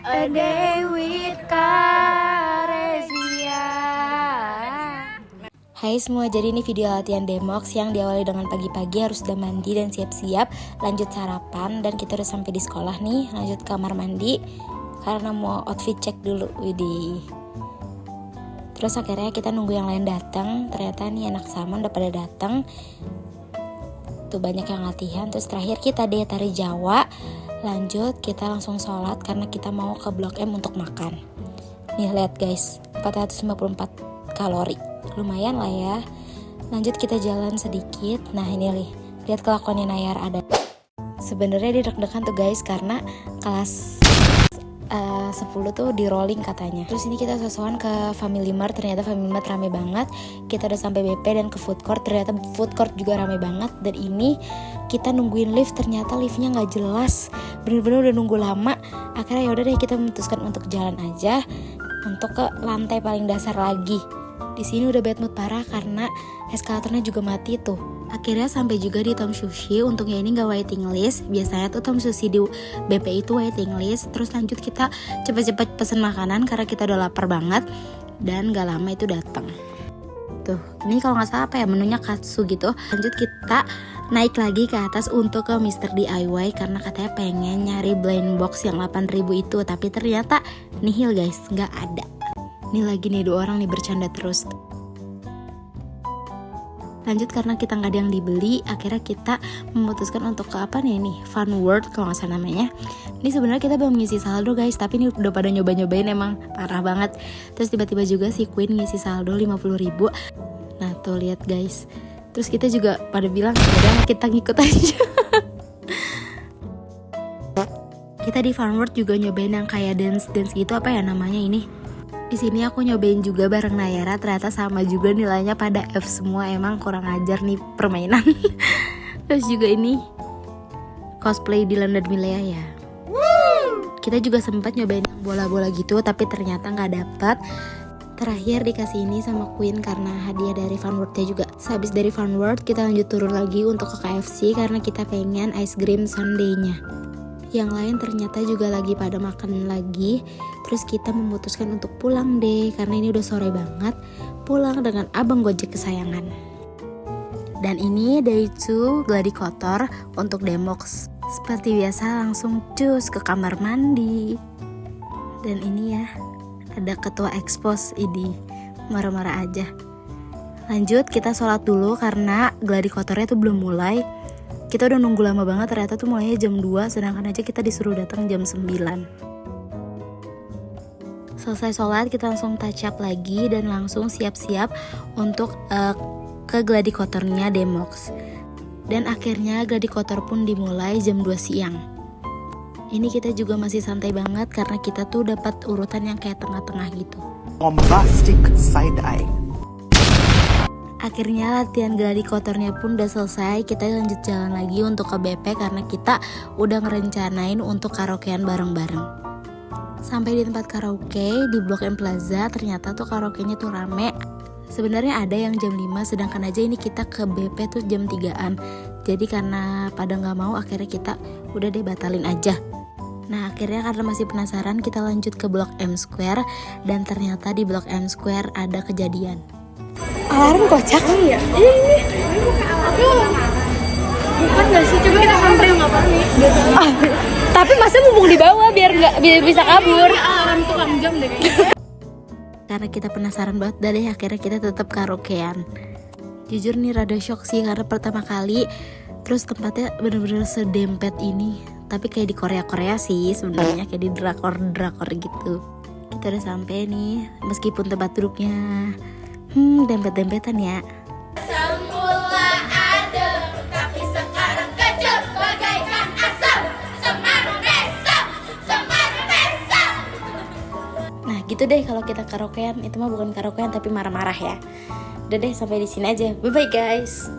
A day with Karezia. Hai semua, jadi ini video latihan Demox yang diawali dengan pagi-pagi harus udah mandi dan siap-siap, lanjut sarapan, dan kita udah sampai di sekolah nih, lanjut kamar mandi karena mau outfit check dulu, widih. Terus akhirnya kita nunggu yang lain datang, ternyata nih anak Saman udah pada datang. Tuh banyak yang latihan, terus terakhir kita deh tari Jawa. Lanjut kita langsung sholat karena kita mau ke Blok M untuk makan. Nih lihat guys, 454 kalori, lumayan lah ya. Lanjut kita jalan sedikit. Nah ini nih, lihat kelakuannya Nayar ada. Sebenarnya dia deg-degan tuh guys karena kelas 10 tuh di rolling katanya. Terus ini kita sosokan ke Family Mart, ternyata Family Mart rame banget. Kita udah sampai BP dan ke food court, ternyata food court juga rame banget. Dan ini kita nungguin lift, ternyata liftnya nggak jelas, bener-bener udah nunggu lama. Akhirnya yaudah deh kita memutuskan untuk jalan aja untuk ke lantai paling dasar lagi. Di sini udah bad mood parah karena eskalatornya juga mati tuh. Akhirnya sampai juga di Tom Sushi. Untungnya ini gak waiting list. Biasanya tuh Tom Sushi di BP itu waiting list. Terus lanjut kita cepet-cepet pesen makanan karena kita udah lapar banget. Dan gak lama itu datang. Tuh, ini kalau gak salah apa ya, menunya katsu gitu. Lanjut kita naik lagi ke atas untuk ke Mr. DIY karena katanya pengen nyari blind box yang 8.000 itu. Tapi ternyata nihil guys, gak ada. Ini lagi nih dua orang nih bercanda terus. Lanjut karena kita nggak ada yang dibeli, akhirnya kita memutuskan untuk ke apa nih ini, Fun World kalau nggak salah namanya. Ini sebenarnya kita belum ngisi saldo guys, tapi ini udah pada nyobain emang parah banget. Terus tiba-tiba juga si Queen ngisi saldo 50.000. Nah tuh lihat guys. Terus kita juga pada bilang udah kita ngikut aja. Kita di Fun World juga nyobain yang kayak dance gitu, apa ya namanya ini. Di sini aku nyobain juga bareng Nayara, ternyata sama juga nilainya pada F semua, emang kurang ajar nih permainan. Terus juga ini cosplay di London Milea ya. Kita juga sempat nyobain yang bola-bola gitu, tapi ternyata nggak dapet. Terakhir dikasih ini sama Queen karena hadiah dari Fun World-nya juga. Sehabis dari Fun World kita lanjut turun lagi untuk ke KFC karena kita pengen ice cream sundae-nya. Yang lain ternyata juga lagi pada makan lagi. Terus kita memutuskan untuk pulang deh karena ini udah sore banget. Pulang dengan abang Gojek kesayangan. Dan ini day 2 gladi kotor untuk Demox. Seperti biasa langsung cus ke kamar mandi. Dan ini ya, ada ketua expose ini, marah-marah aja. Lanjut kita sholat dulu karena gladi kotornya tuh belum mulai. Kita udah nunggu lama banget, ternyata tuh mulainya jam 2, sedangkan aja kita disuruh datang jam 9. Selesai sholat kita langsung touch up lagi dan langsung siap-siap untuk ke gladi kotornya Demox. Dan akhirnya gladi kotor pun dimulai jam 2 siang. Ini kita juga masih santai banget karena kita tuh dapat urutan yang kayak tengah-tengah gitu. Bombastic side eye. Akhirnya latihan gladi kotornya pun udah selesai. Kita lanjut jalan lagi untuk ke BP karena kita udah ngerencanain untuk karaokean bareng-bareng. Sampai di tempat karaoke di Blok M Plaza, ternyata tuh karaokenya tuh rame. Sebenarnya ada yang jam 5, sedangkan aja ini kita ke BP tuh jam 3-an. Jadi karena pada gak mau, akhirnya kita udah deh batalin aja. Nah akhirnya karena masih penasaran kita lanjut ke Blok M Square. Dan ternyata di Blok M Square ada kejadian. Alarm kocak. Iya. Ini. Bukan nggak sih? Coba kita sampai nggak panik. Tapi masa mumpung di bawah biar bisa kabur. Alarm tukang jam deh kayaknya. Karena kita penasaran banget, deh akhirnya kita tetap karaokean. Jujur nih rada shock sih karena pertama kali. Terus tempatnya bener-bener sedempet ini. Tapi kayak di Korea sih sebenarnya, kayak di drakor gitu. Kita udah sampai nih, meskipun tempat duduknya dempet-dempetan ya. Semula adem, tapi sekarang kejut bagaikan asam. Semar mesam. Nah gitu deh kalau kita karaokean, itu mah bukan karaokean tapi marah-marah ya. Udah deh sampai di sini aja. Bye bye guys.